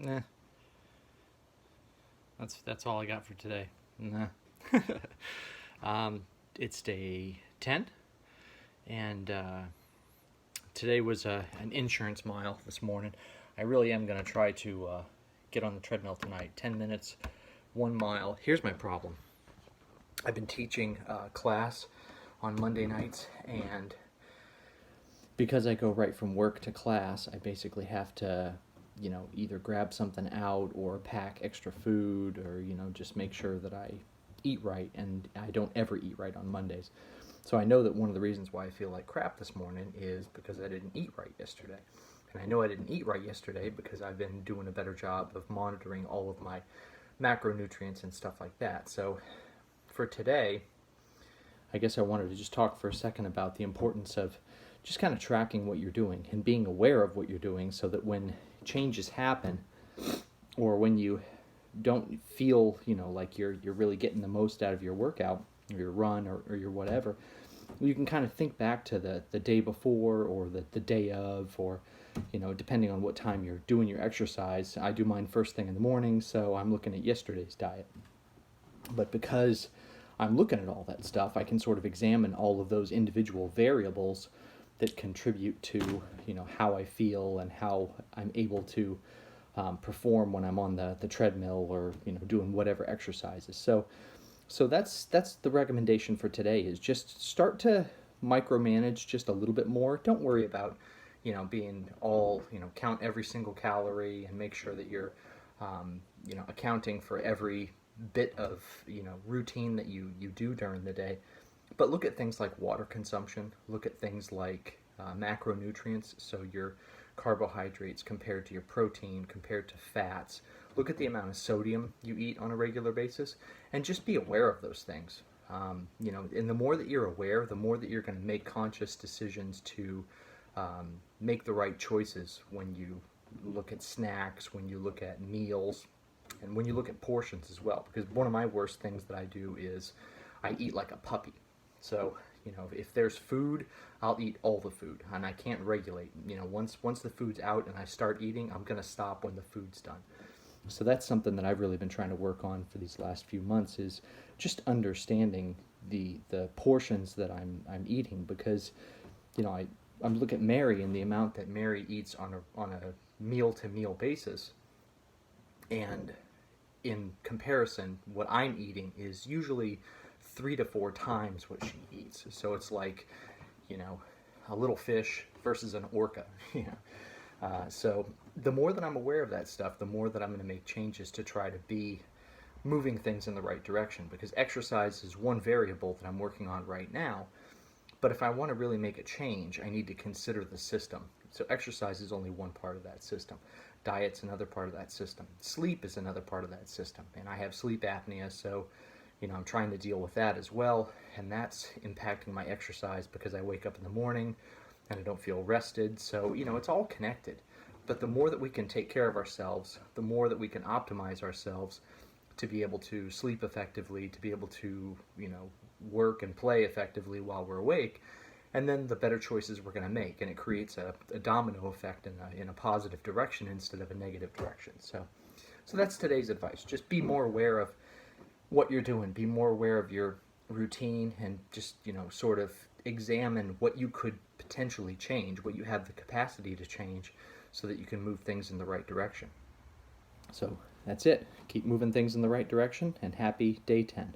Nah, that's all I got for today. Nah. um, it's day 10, and today was an insurance mile this morning. I really am going to try to get on the treadmill tonight. 10 minutes, 1 mile. Here's my problem. I've been teaching class on Monday nights, and because I go right from work to class, I basically have to, either grab something out or pack extra food or, just make sure that I eat right, and I don't ever eat right on Mondays. So I know that one of the reasons why I feel like crap this morning is because I didn't eat right yesterday. And I know I didn't eat right yesterday because I've been doing a better job of monitoring all of my macronutrients and stuff like that. So for today, I guess I wanted to just talk for a second about the importance of just kind of tracking what you're doing and being aware of what you're doing, so that when changes happen, or when you don't feel, like you're really getting the most out of your workout or your run or your whatever, you can kind of think back to the day before, or the day of, or depending on what time you're doing your exercise. I do mine first thing in the morning, so I'm looking at yesterday's diet. But because I'm looking at all that stuff, I can sort of examine all of those individual variables that contribute to, how I feel and how I'm able to perform when I'm on the treadmill, or doing whatever exercises. So that's the recommendation for today, is just start to micromanage just a little bit more. Don't worry about being all, count every single calorie and make sure that you're accounting for every bit of routine that you do during the day. But look at things like water consumption. Look at things like macronutrients, so your carbohydrates compared to your protein, compared to fats. Look at the amount of sodium you eat on a regular basis, and just be aware of those things. And the more that you're aware, the more that you're going to make conscious decisions to make the right choices when you look at snacks, when you look at meals, and when you look at portions as well. Because one of my worst things that I do is I eat like a puppy. So, if there's food, I'll eat all the food, and I can't regulate. Once the food's out and I start eating, I'm going to stop when the food's done. So that's something that I've really been trying to work on for these last few months, is just understanding the portions that I'm eating. Because I'm looking at Mary and the amount that Mary eats on a meal to meal basis, and in comparison, what I'm eating is usually 3 to 4 times what she eats. So it's like, a little fish versus an orca. So the more that I'm aware of that stuff, the more that I'm going to make changes to try to be moving things in the right direction. Because exercise is one variable that I'm working on right now. But if I want to really make a change, I need to consider the system. So exercise is only one part of that system. Diet's another part of that system. Sleep is another part of that system. And I have sleep apnea, so I'm trying to deal with that as well. And that's impacting my exercise because I wake up in the morning and I don't feel rested. So, it's all connected. But the more that we can take care of ourselves, the more that we can optimize ourselves to be able to sleep effectively, to be able to, work and play effectively while we're awake, and then the better choices we're going to make. And it creates a domino effect in a positive direction instead of a negative direction. So that's today's advice. Just be more aware of what you're doing. Be more aware of your routine, and just, sort of examine what you could potentially change, what you have the capacity to change, so that you can move things in the right direction. So that's it. Keep moving things in the right direction, and happy day 10.